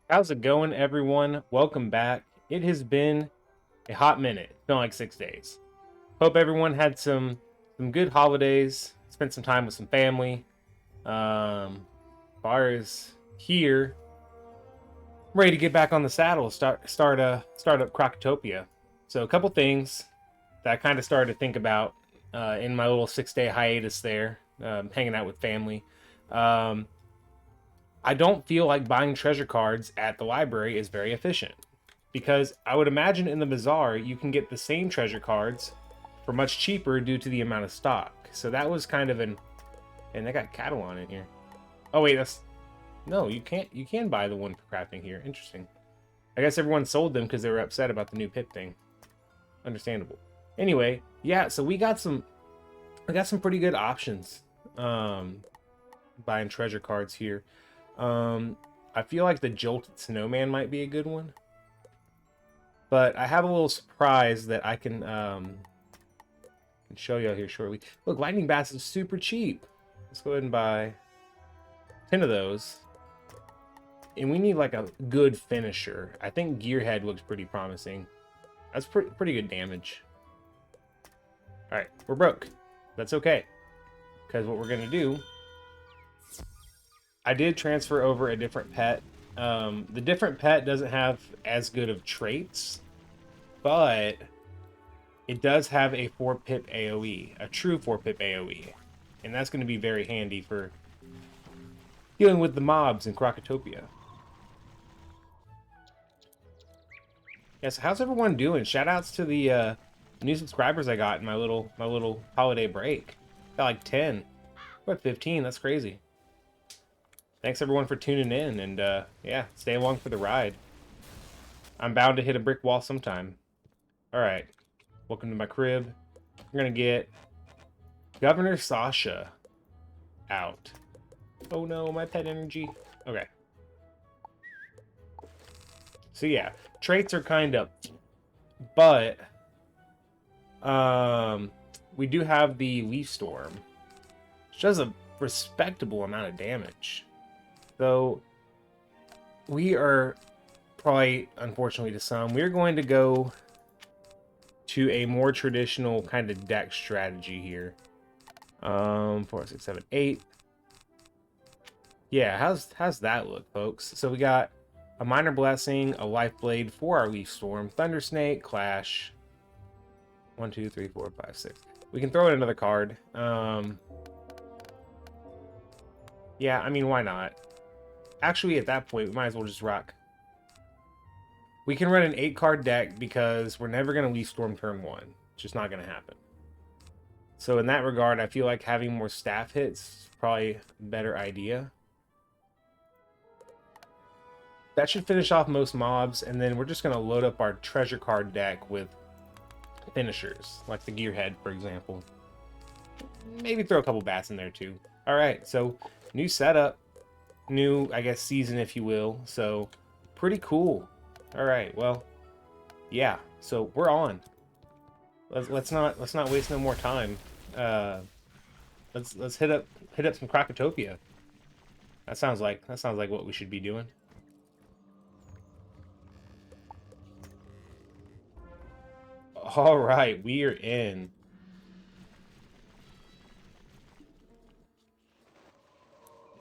How's it going, everyone? Welcome back. It has been a hot minute. It's been like 6 days. Hope everyone had some good holidays. Spent some time with some family. Far as here, I'm ready to get back on the saddle. Start up Crocotopia. So a couple things that I kind of started to think about in my little 6 day hiatus there, hanging out with family. Um, I don't feel like buying treasure cards at the library is very efficient because I would imagine in the bazaar you can get the same treasure cards for much cheaper due to the amount of stock. So that was kind of an and they got Catalan in here. Oh wait, that's no, you can't. You can buy the one for crafting here. Interesting. I guess everyone sold them because they were upset about the new pip thing. Understandable. Anyway, yeah. So we got some pretty good options. Buying treasure cards here. I feel like the Jolted Snowman might be a good one. But I have a little surprise that I can show you all here shortly. Look, Lightning Bats is super cheap. Let's go ahead and buy 10 of those. And we need like a good finisher. I think Gearhead looks pretty promising. That's pretty good damage. Alright, we're broke. That's okay. Because what we're going to do... I did transfer over a different pet. The different pet doesn't have as good of traits, but it does have a 4-pip AoE, a true 4-pip AoE. And that's going to be very handy for dealing with the mobs in Crocotopia. Yeah, so how's everyone doing? Shoutouts to the new subscribers I got in my little holiday break. Got like 10. What, 15? That's crazy. Thanks everyone for tuning in, and yeah, stay along for the ride. I'm bound to hit a brick wall sometime. Alright, welcome to my crib. We're gonna get Governor Sasha out. Oh no, my pet energy. Okay. So yeah, traits are kind of, but we do have the Leaf Storm, which does a respectable amount of damage. So we are probably, unfortunately to some, we're going to go to a more traditional kind of deck strategy here. 4, 6, 7, 8. Yeah, how's that look, folks? So we got a Minor Blessing, a Life Blade for our Leaf Storm, Thunder Snake, Clash. 1, 2, 3, 4, 5, 6. We can throw in another card. Yeah, I mean, why not? Actually, at that point, we might as well just rock. We can run an 8-card deck because we're never going to Leaf Storm turn 1. It's just not going to happen. So in that regard, I feel like having more staff hits is probably a better idea. That should finish off most mobs, and then we're just going to load up our treasure card deck with finishers, like the Gearhead, for example. Maybe throw a couple bats in there, too. Alright, so new setup. New, I guess, season, if you will. So, pretty cool. Alright, well, yeah. So, we're on. Let's not waste no more time. Let's hit up some Crocotopia. That sounds like what we should be doing. All right, we are in.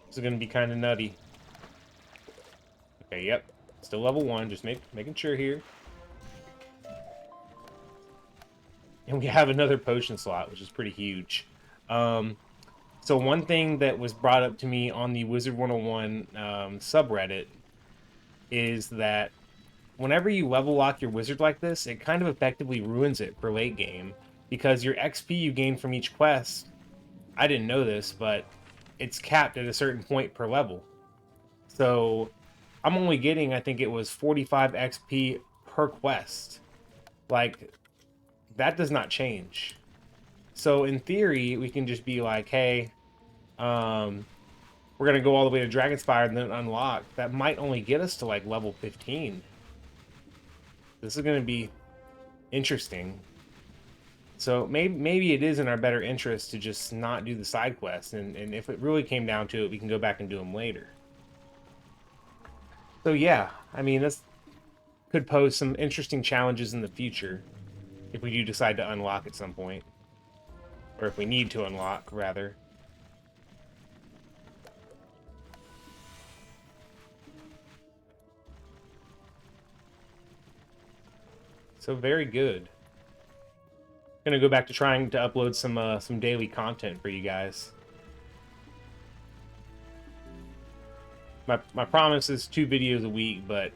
This is gonna be kind of nutty. Okay, yep, still level 1. Just making sure here. And we have another potion slot, which is pretty huge. So one thing that was brought up to me on the Wizard 101 subreddit is that whenever you level lock your wizard like this, it kind of effectively ruins it for late game, because your XP you gain from each quest, I didn't know this, but it's capped at a certain point per level. So I'm only getting, I think it was 45 XP per quest. Like, that does not change. So in theory, we can just be like, hey, we're gonna go all the way to Dragonspire and then unlock. That might only get us to like level 15. This is gonna be interesting. So maybe it is in our better interest to just not do the side quests, and if it really came down to it, we can go back and do them later. So yeah, I mean, this could pose some interesting challenges in the future if we do decide to unlock at some point. Or if we need to unlock, rather. So very good. Gonna go back to trying to upload some daily content for you guys. My promise is 2 videos a week, but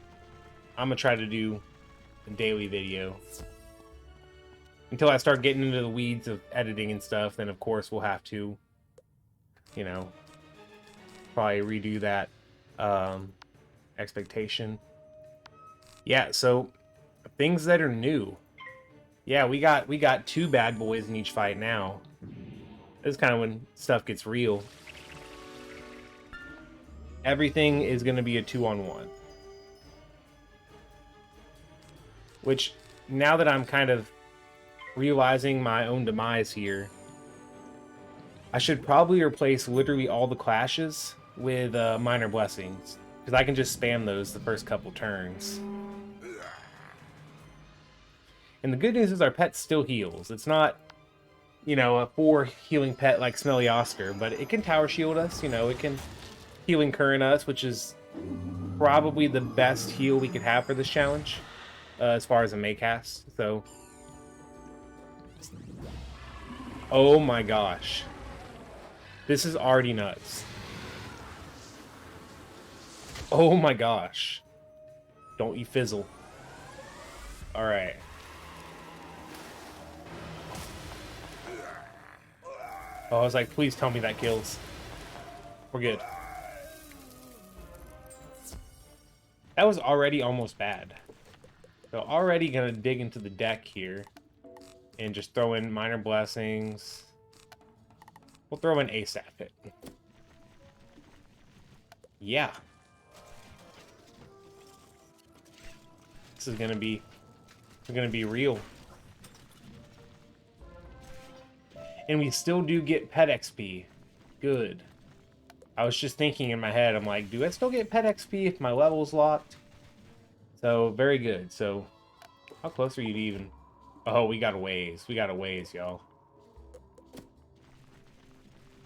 I'm gonna try to do a daily video. Until I start getting into the weeds of editing and stuff, then of course we'll have to, you know, probably redo that expectation. Yeah, so things that are new. Yeah, we got 2 bad boys in each fight now. This is kind of when stuff gets real. Everything is going to be a 2-on-1. Which, now that I'm kind of realizing my own demise here, I should probably replace literally all the clashes with minor blessings, because I can just spam those the first couple turns. And the good news is our pet still heals. It's not, you know, a 4 healing pet like Smelly Oscar, but it can tower shield us, you know, it can healing current us, which is probably the best heal we could have for this challenge, as far as a Maycast. So, oh my gosh, this is already nuts. Oh my gosh, don't you fizzle. All right. Oh, I was like, please tell me that kills. We're good. That was already almost bad. So already gonna dig into the deck here and just throw in minor blessings. We'll throw in ASAP hit. Yeah. This is gonna be real. And we still do get pet XP. Good. I was just thinking in my head, I'm like, do I still get pet XP if my level's locked? So, very good. So, how close are you to even? Oh, we got a ways. We got a ways, y'all.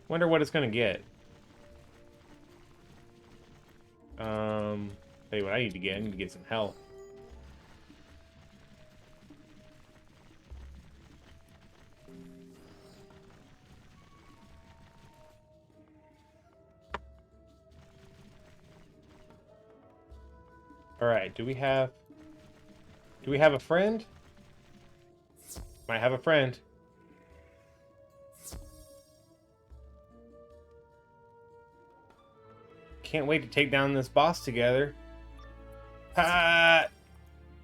Wonder what it's gonna get. Tell you what I need to get. I need to get some health. Alright, do we have a friend? Might have a friend. Can't wait to take down this boss together. Pat!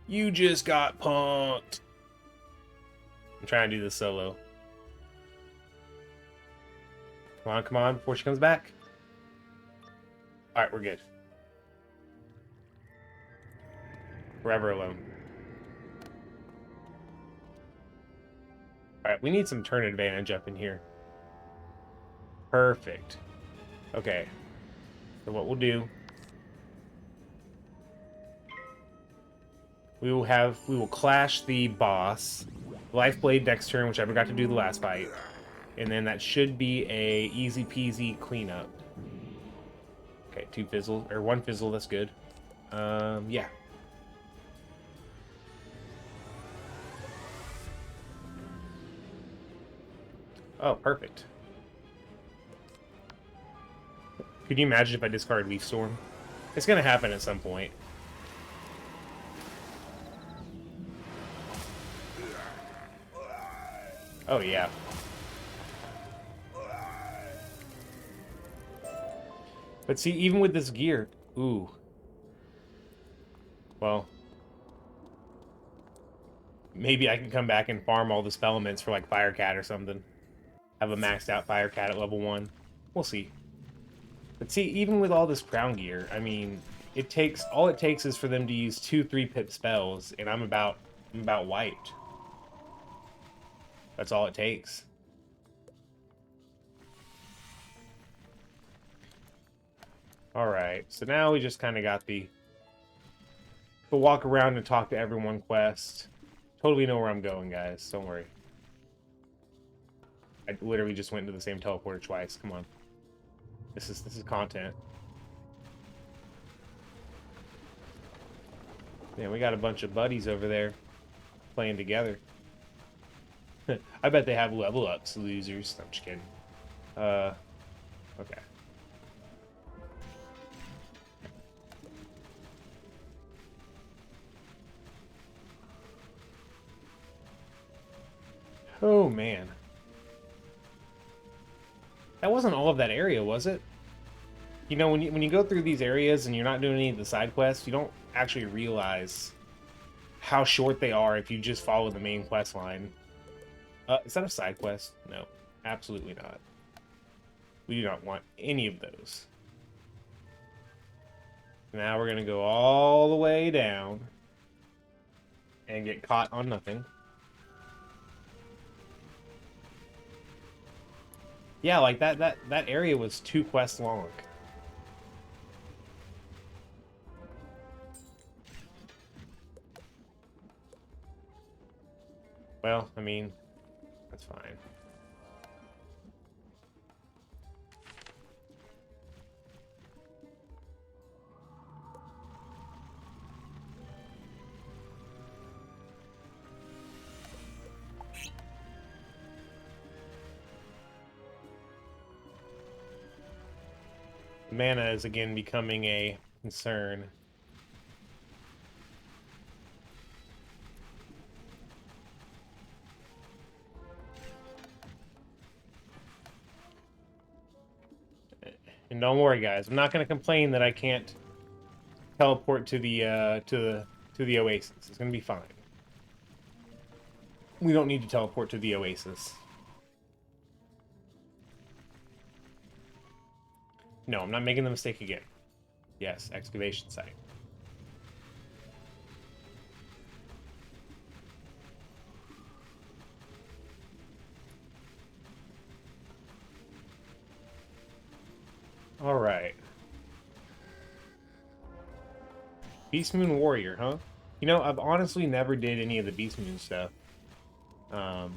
You just got punked. I'm trying to do this solo. Come on, before she comes back. Alright, we're good. Forever alone. Alright, we need some turn advantage up in here. Perfect. Okay. So what we'll do... We will clash the boss. Lifeblade next turn, which I forgot to do the last fight. And then that should be a easy peasy cleanup. Okay, 2 fizzle, or 1 fizzle, that's good. Yeah. Oh, perfect. Could you imagine if I discard Leaf Storm? It's gonna happen at some point. Oh, yeah. But see, even with this gear... Ooh. Well... Maybe I can come back and farm all the Spellments for, like, Firecat or something. Have a maxed out Firecat at level 1. We'll see. But see, even with all this crown gear, I mean... All it takes is for them to use 2 3-pip spells, and I'm about wiped. That's all it takes. Alright, so now we just kind of got the the walk around and talk to everyone quest. Totally know where I'm going, guys. Don't worry. I literally just went into the same teleporter twice. Come on. This is content. Yeah, we got a bunch of buddies over there playing together. I bet they have level ups, losers. I'm just kidding. Okay. Oh, man. That wasn't all of that area, was it? You know, when you go through these areas and you're not doing any of the side quests, you don't actually realize how short they are if you just follow the main quest line. Is that a side quest? No, absolutely not. We do not want any of those. Now we're gonna go all the way down and get caught on nothing. Yeah, like that area was 2 quests long. Well, I mean, that's fine. Mana is again becoming a concern. And don't worry, guys. I'm not going to complain that I can't teleport to the oasis. It's going to be fine. We don't need to teleport to the oasis. No, I'm not making the mistake again. Yes, excavation site. All right. Beast Moon Warrior, huh? You know, I've honestly never did any of the Beast Moon stuff. Probably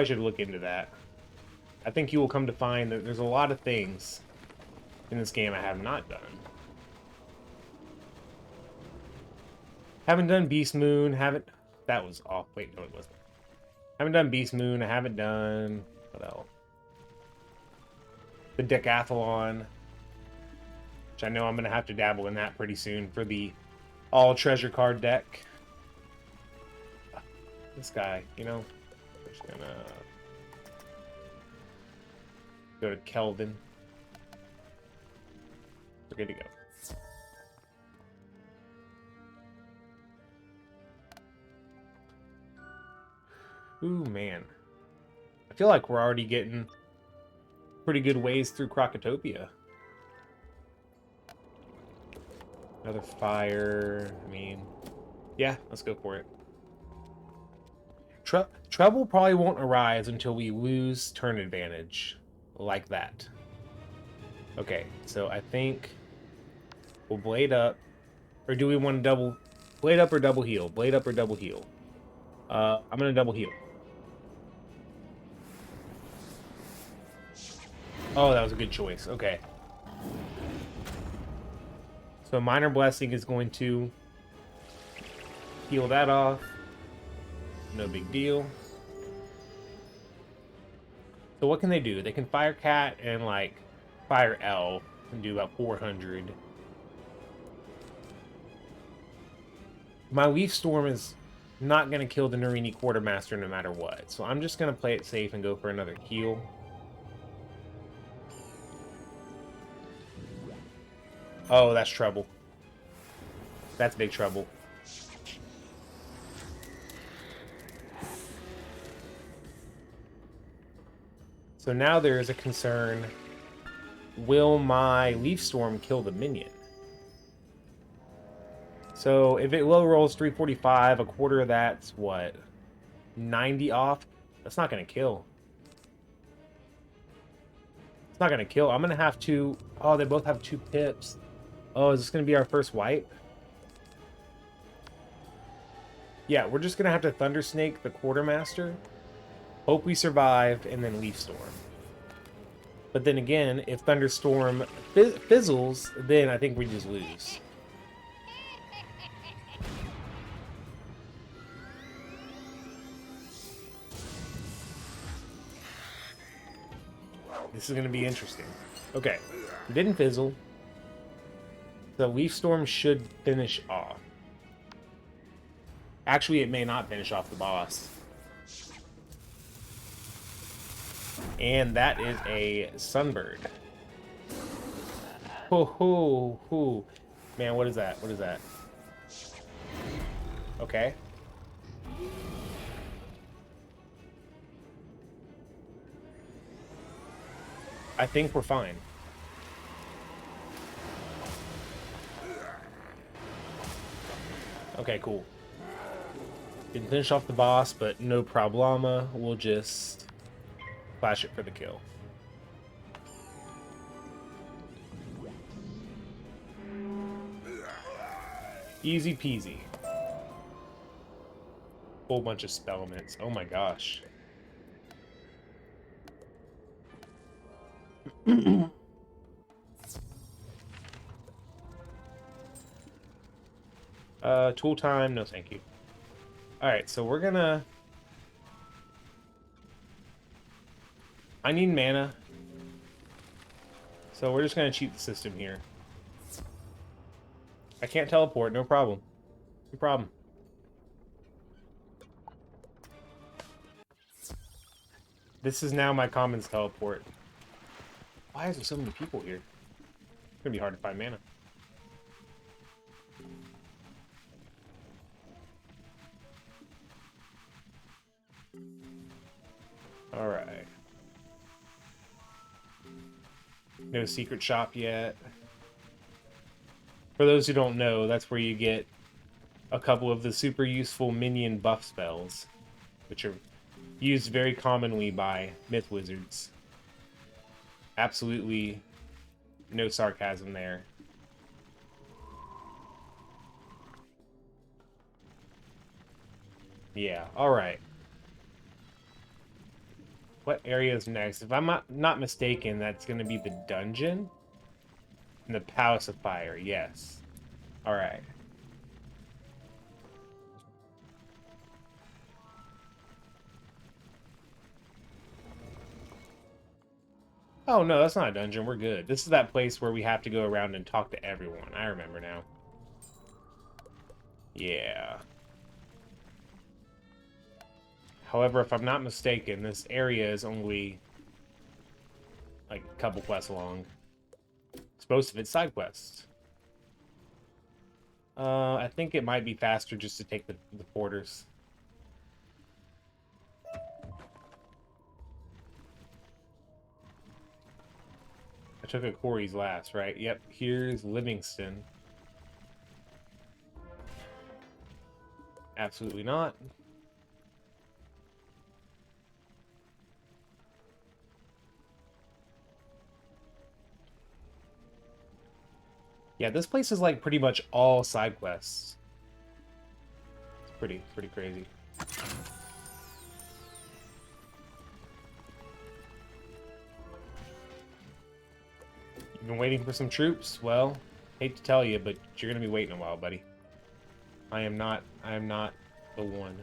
should look into that. I think you will come to find that there's a lot of things in this game I have not done. Haven't done Beast Moon, haven't... That was off. Wait, no it wasn't. Haven't done Beast Moon, I haven't done... What else? The Decathlon. Which I know I'm going to have to dabble in that pretty soon for the all treasure card deck. This guy, you know, we're just going to go to Kelvin. We're good to go. Ooh, man. I feel like we're already getting pretty good ways through Krokotopia. Another fire. I mean, yeah, let's go for it. Trouble probably won't arise until we lose turn advantage. Like that. Okay, so I think we'll blade up. Or do we want to double... Blade up or double heal? Blade up or double heal? I'm going to double heal. Oh, that was a good choice. Okay. So Minor Blessing is going to heal that off. No big deal. So what can they do? They can Fire Cat and, like, Fire L and do about 400. My Leaf Storm is not going to kill the Narini Quartermaster no matter what. So I'm just going to play it safe and go for another heal. Oh, that's trouble. That's big trouble. So now there is a concern. Will my Leaf Storm kill the minion? So if it low rolls 345, a quarter of that's what? 90 off? That's not going to kill. It's not going to kill. I'm going to have to... Oh, they both have 2 pips. Oh, is this going to be our first wipe? Yeah, we're just gonna have to Thunder Snake the Quartermaster, hope we survive, and then Leaf Storm. But then again, if Thunderstorm fizzles, then I think we just lose. This is going to be interesting. Okay, didn't fizzle. The Leaf Storm should finish off. Actually, it may not finish off the boss. And that is a Sunbird. Ho ho ho. Man, what is that? What is that? Okay. I think we're fine. Okay, cool. Didn't finish off the boss, but no problema. We'll just flash it for the kill. Easy peasy. Whole bunch of spellments. Oh my gosh. Tool time, no thank you. Alright, so we're gonna... I need mana. So we're just gonna cheat the system here. I can't teleport, no problem. No problem. This is now my commons teleport. Why is there so many people here? It's gonna be hard to find mana. Alright. No secret shop yet. For those who don't know, that's where you get a couple of the super useful minion buff spells, which are used very commonly by myth wizards. Absolutely no sarcasm there. Yeah, alright. What area is next? If I'm not mistaken, that's going to be the dungeon and the Palace of Fire. Yes. Alright. Oh, no, that's not a dungeon. We're good. This is that place where we have to go around and talk to everyone. I remember now. Yeah. However, if I'm not mistaken, this area is only like a couple quests long. Most of it's side quests. I think it might be faster just to take the porters. I took a Corey's last, right? Yep, here's Livingston. Absolutely not. Yeah, this place is like pretty much all side quests. It's pretty crazy. You've been waiting for some troops? Well, hate to tell you, but you're gonna be waiting a while, buddy. I am not the one.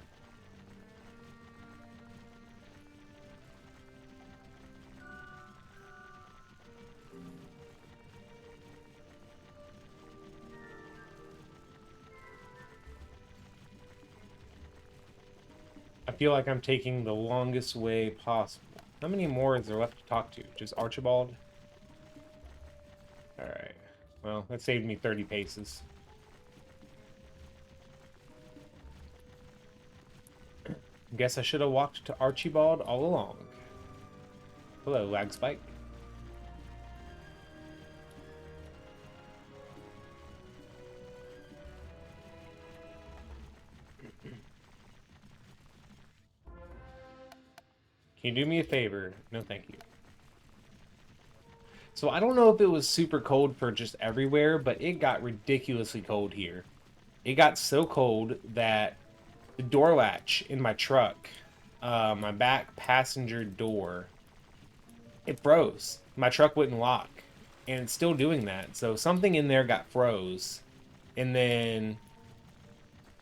I feel like I'm taking the longest way possible. How many more is there left to talk to? Just Archibald? Alright. Well, that saved me 30 paces. Guess I should have walked to Archibald all along. Hello, Lag Spike. Can you do me a favor? No, thank you. So I don't know if it was super cold for just everywhere, but it got ridiculously cold here. It got so cold that The door latch in my truck, my back passenger door, it froze. My truck wouldn't lock, and it's still doing that. So something in there got froze, and then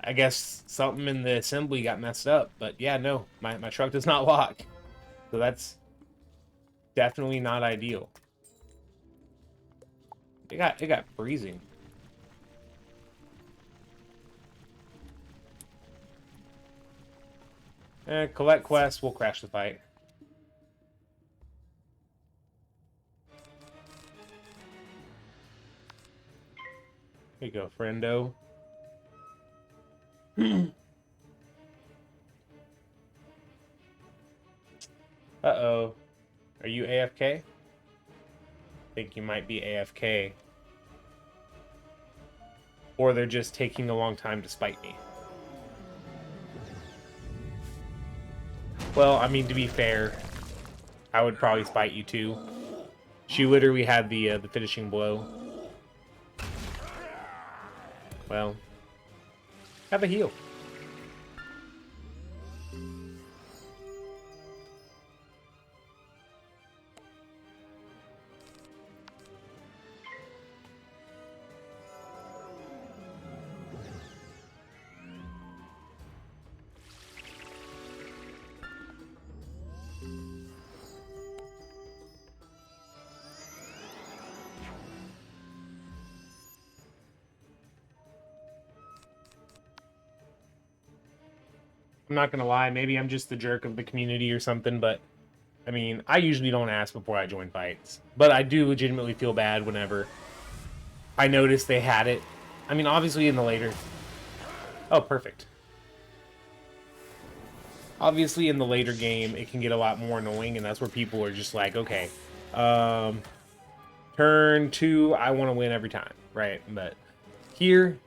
I guess something in the assembly got messed up. But yeah, no, my truck does not lock. So that's definitely not ideal. It got freezing. Collect quest, we'll crash the fight. Here you go, friendo. Uh-oh. Are you AFK? Think you might be AFK. Or they're just taking a long time to spite me. Well, I mean, to be fair, I would probably spite you too. She literally had the finishing blow. Well, have a heal. I'm not gonna lie, maybe I'm just the jerk of the community or something, but I mean, I usually don't ask before I join fights. But I do legitimately feel bad whenever I notice they had it. I mean, obviously in the later... Oh, perfect. Obviously in the later game, it can get a lot more annoying, and that's where people are just like, okay, turn 2, I want to win every time, right? But here,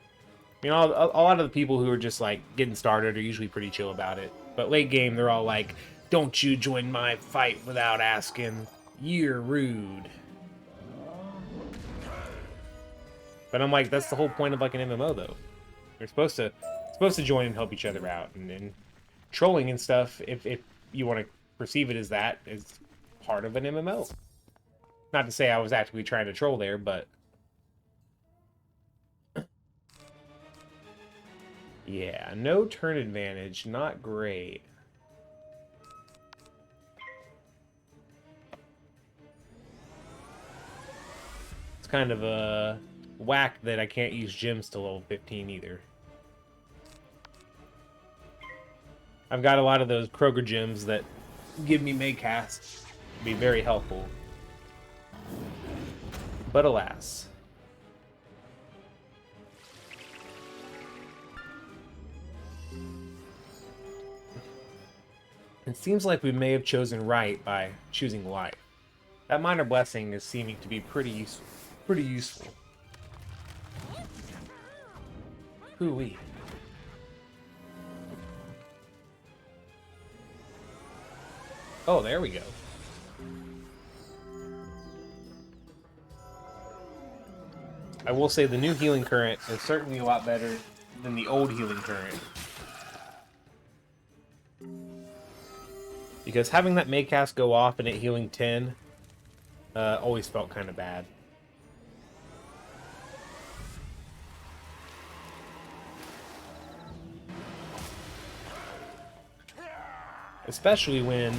you know, a lot of the people who are just like getting started are usually pretty chill about it. But late game, they're all like, don't you join my fight without asking. You're rude. But I'm like, that's the whole point of like an MMO, though. You're supposed to join and help each other out, and trolling and stuff. If you want to perceive it as that, is part of an MMO. Not to say I was actively trying to troll there, but yeah, no turn advantage, not great. It's kind of a whack that I can't use gems to level 15 either. I've got a lot of those Kroger gems that give me Maycast. Be very helpful. But alas. It seems like we may have chosen right by choosing life. That minor blessing is seeming to be pretty useful. Pretty useful. Hoo-wee. Oh, there we go. I will say the new healing current is certainly a lot better than the old healing current. Because having that Maycast go off and it healing 10 always felt kind of bad. Especially when,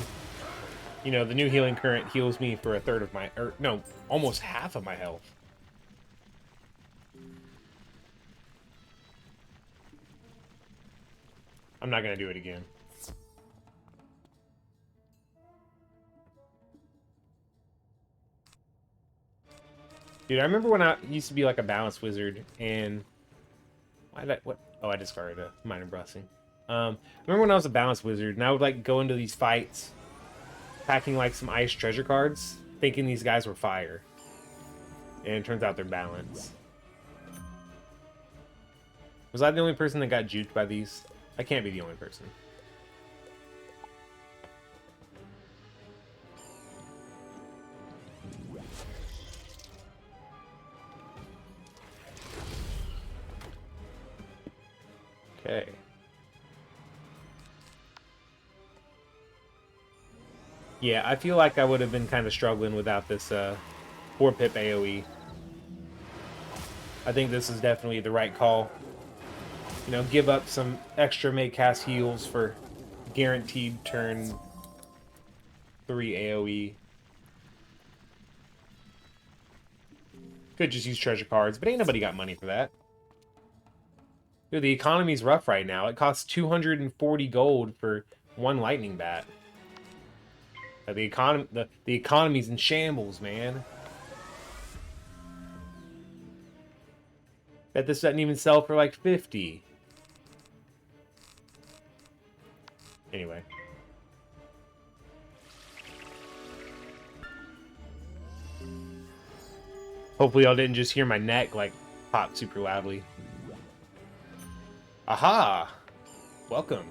you know, the new healing current heals me for a third of my, or no, almost half of my health. I'm not going to do it again. Dude, I remember when I used to be like a balance wizard, and why did I, what? Oh, I discarded a minor blessing. Remember when I was a balance wizard, and I would like go into these fights, packing like some ice treasure cards, thinking these guys were fire, and it turns out they're balance. Was I the only person that got juked by these? I can't be the only person. Okay. Yeah, I feel like I would have been kind of struggling without this 4-pip AoE. I think this is definitely the right call. You know, give up some extra make cast heals for guaranteed turn 3 AoE. Could just use treasure cards, but ain't nobody got money for that. Dude, the economy's rough right now. It costs 240 gold for one lightning bat. The economy's in shambles, man. Bet this doesn't even sell for like 50. Anyway. Hopefully y'all didn't just hear my neck like pop super loudly. Aha! Welcome.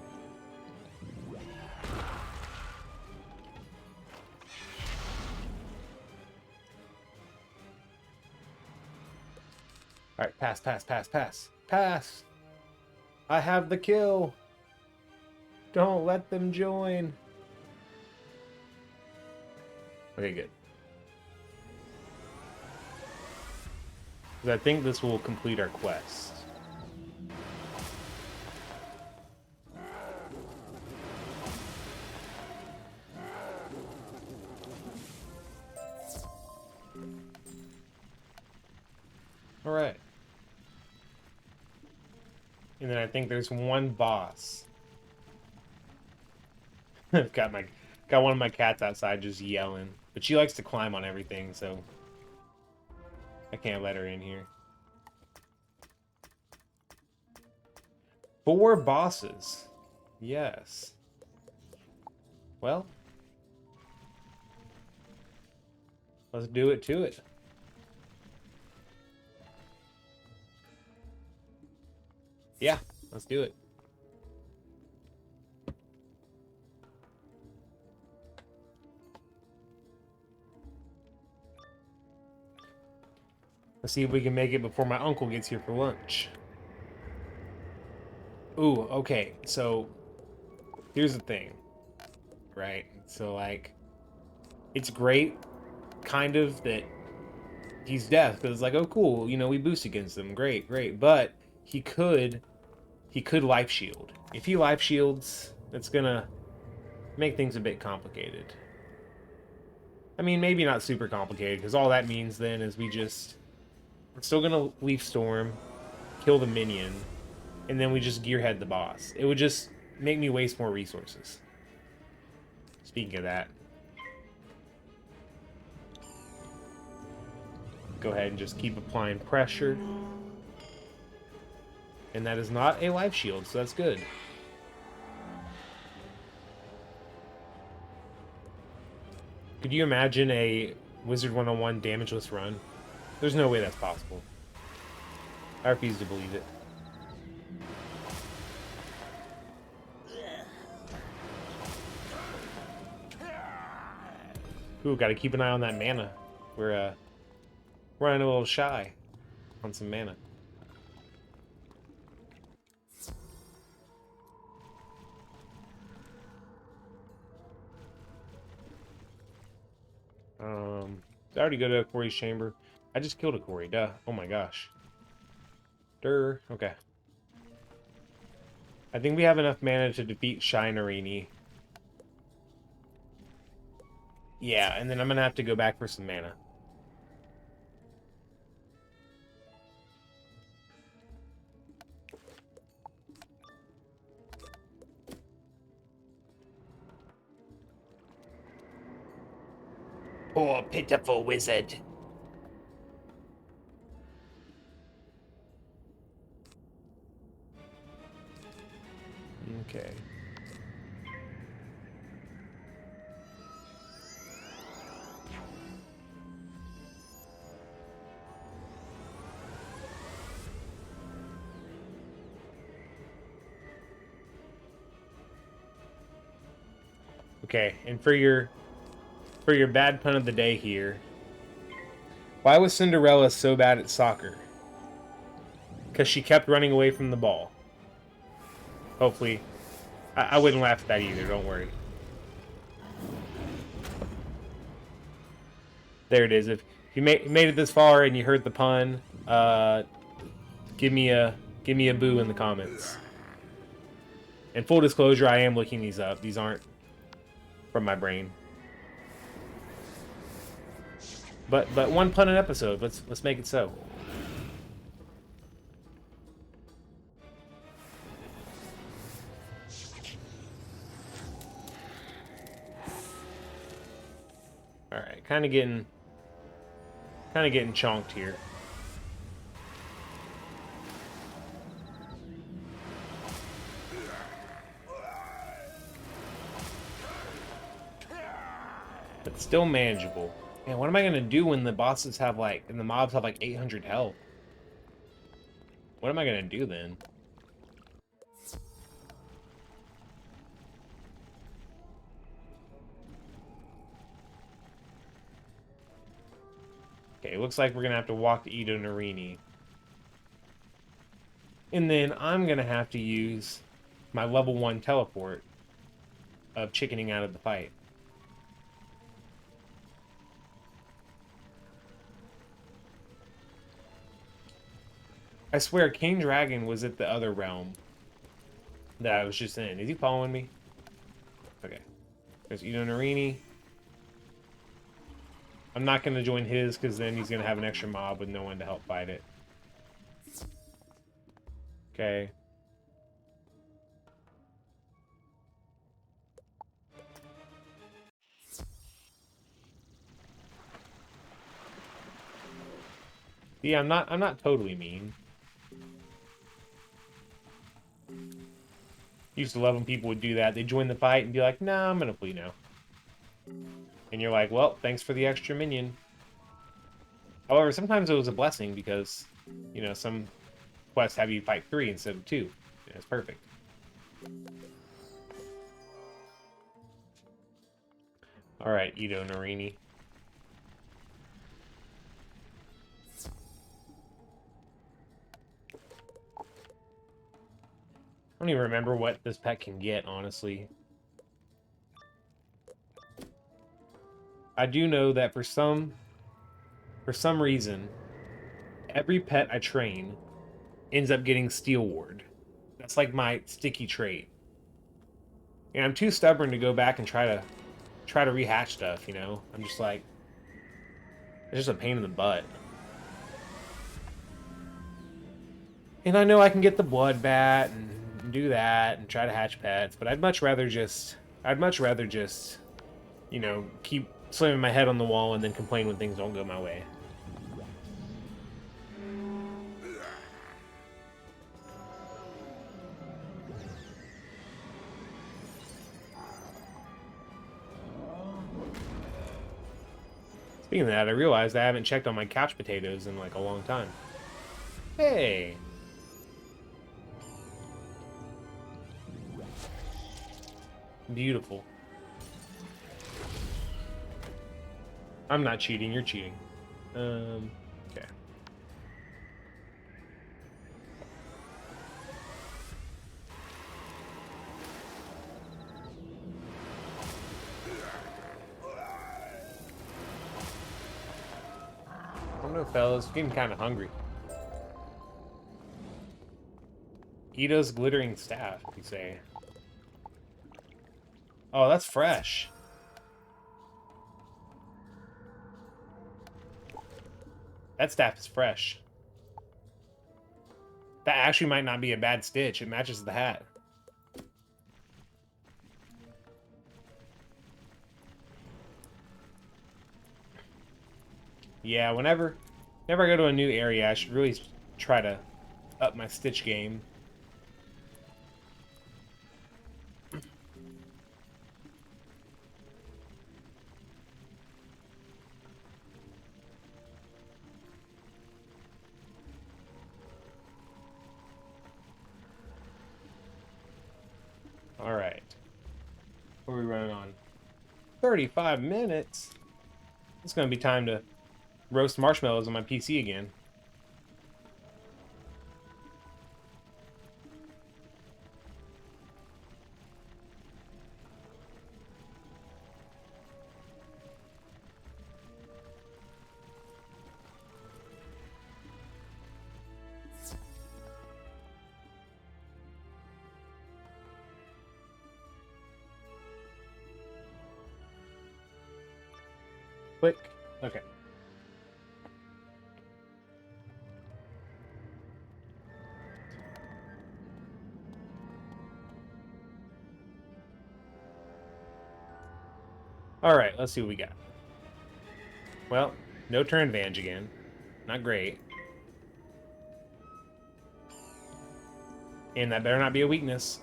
Alright, pass, pass, pass, pass. Pass! I have the kill! Don't let them join. Okay, good. I think this will complete our quest. Alright. And then I think there's one boss. I've got one of my cats outside just yelling. But she likes to climb on everything, so I can't let her in here. 4 bosses. Yes. Well, let's do it to it. Yeah, let's do it. Let's see if we can make it before my uncle gets here for lunch. Ooh, okay, so here's the thing, right? So, like, it's great, kind of, that he's deaf, because it's like, oh, cool, you know, we boost against him, great, great, but he could life shield. If he life shields, it's gonna make things a bit complicated. I mean, maybe not super complicated, because all that means then is we're still gonna Leaf Storm, kill the minion, and then we just gearhead the boss. It would just make me waste more resources. Speaking of that, go ahead and just keep applying pressure. And that is not a life shield, so that's good. Could you imagine a Wizard 101 damageless run? There's no way that's possible. I refuse to believe it. Ooh, gotta keep an eye on that mana. We're running a little shy on some mana. Did I already go to Corey's chamber? I just killed a Corey, duh. Oh my gosh. Okay. I think we have enough mana to defeat Shinarini. Yeah, and then I'm gonna have to go back for some mana. Poor pitiful wizard. Okay. Okay, and for your bad pun of the day here, why was Cinderella so bad at soccer? Because she kept running away from the ball. Hopefully, I wouldn't laugh at that either. Don't worry. There it is. If you made it this far and you heard the pun, give me a boo in the comments. And full disclosure, I am looking these up. These aren't from my brain. But one pun an episode. Let's make it so. All right, kind of getting chonked here. But still manageable. Man, what am I gonna do when the bosses have like, and the mobs have like 800 health? What am I gonna do then? Okay, looks like we're gonna have to walk to Edo Narini. And then I'm gonna have to use my level 1 teleport of chickening out of the fight. I swear, King Dragon was at the other realm that I was just in. Is he following me? Okay. There's Edo Narini. I'm not going to join his, because then he's going to have an extra mob with no one to help fight it. Okay. Yeah, I'm not totally mean. Used to love when people would do that. They'd join the fight and be like, nah, I'm gonna flee now. And you're like, well, thanks for the extra minion. However, sometimes it was a blessing because, you know, some quests have you fight 3 instead of 2. Yeah, it's perfect. Alright, Edo Narini. I don't even remember what this pet can get, honestly. I do know that for some reason, every pet I train ends up getting Steel Ward. That's like my sticky trait. And I'm too stubborn to go back and try to rehatch stuff, you know? I'm just like, it's just a pain in the butt. And I know I can get the Blood Bat and do that and try to hatch pets, but I'd much rather just, you know, keep slamming my head on the wall and then complain when things don't go my way. Speaking of that, I realized I haven't checked on my couch potatoes in like a long time. Hey! Beautiful. I'm not cheating, you're cheating. Okay. I don't know, fellas. I'm getting kind of hungry. Edo's glittering staff, you say. Oh, that's fresh. That staff is fresh. That actually might not be a bad stitch. It matches the hat. Yeah, whenever I go to a new area, I should really try to up my stitch game. All right. What are we running on? 35 minutes? It's going to be time to roast marshmallows on my PC again. Okay. Alright, let's see what we got. Well, no turn advantage again. Not great. And that better not be a weakness.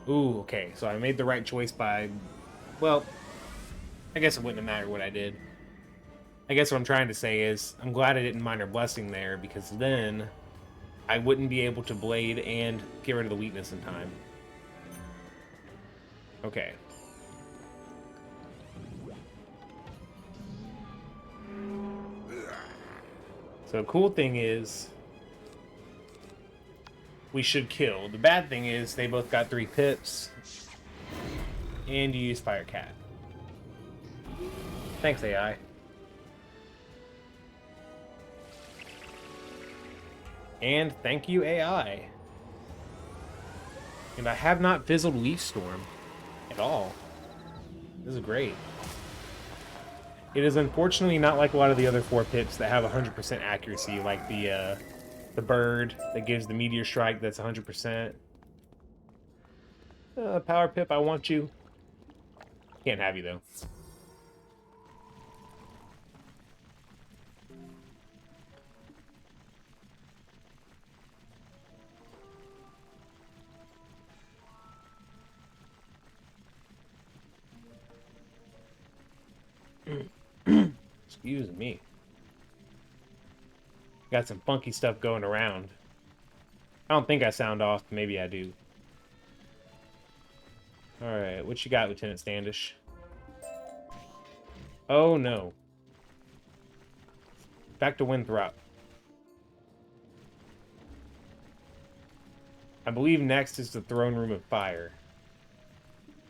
Ooh, okay. So I made the right choice by... Well, I guess it wouldn't have mattered what I did. I guess what I'm trying to say is, I'm glad I didn't Minor Blessing there, because then I wouldn't be able to Blade and get rid of the weakness in time. Okay. So cool thing is, we should kill. The bad thing is, they both got 3 pips, and you use Fire Cat. Thanks, AI. And thank you, AI. And I have not fizzled Leaf Storm at all. This is great. It is unfortunately not like a lot of the other 4 pips that have 100% accuracy, like the bird that gives the Meteor Strike that's 100%. Power Pip, I want you. Can't have you, though. Excuse me. Got some funky stuff going around. I don't think I sound off, maybe I do. Alright, what you got, Lieutenant Standish? Oh no. Back to Winthrop. I believe next is the Throne Room of Fire.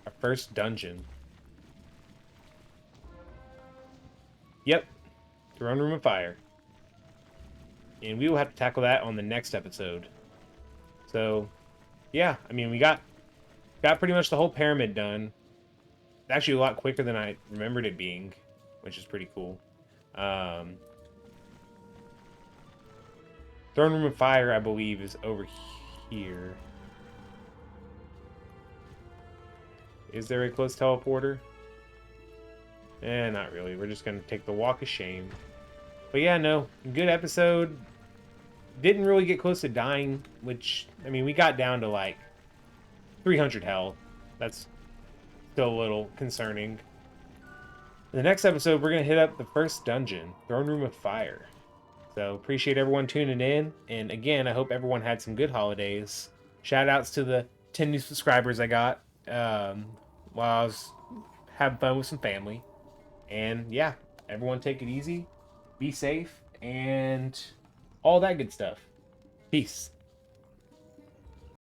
Our first dungeon. Yep. Throne Room of Fire. And we will have to tackle that on the next episode. So, yeah, I mean, we got pretty much the whole pyramid done. Actually, a lot quicker than I remembered it being, which is pretty cool. Throne Room of Fire, I believe, is over here. Is there a close teleporter? Not really. We're just going to take the Walk of Shame. But yeah, no, good episode. Didn't really get close to dying, which, I mean, we got down to like 300 health. That's still a little concerning. In the next episode, we're going to hit up the first dungeon, Throne Room of Fire. So, appreciate everyone tuning in. And again, I hope everyone had some good holidays. Shout outs to the 10 new subscribers I got while I was having fun with some family. And yeah, everyone take it easy, be safe, and all that good stuff. Peace.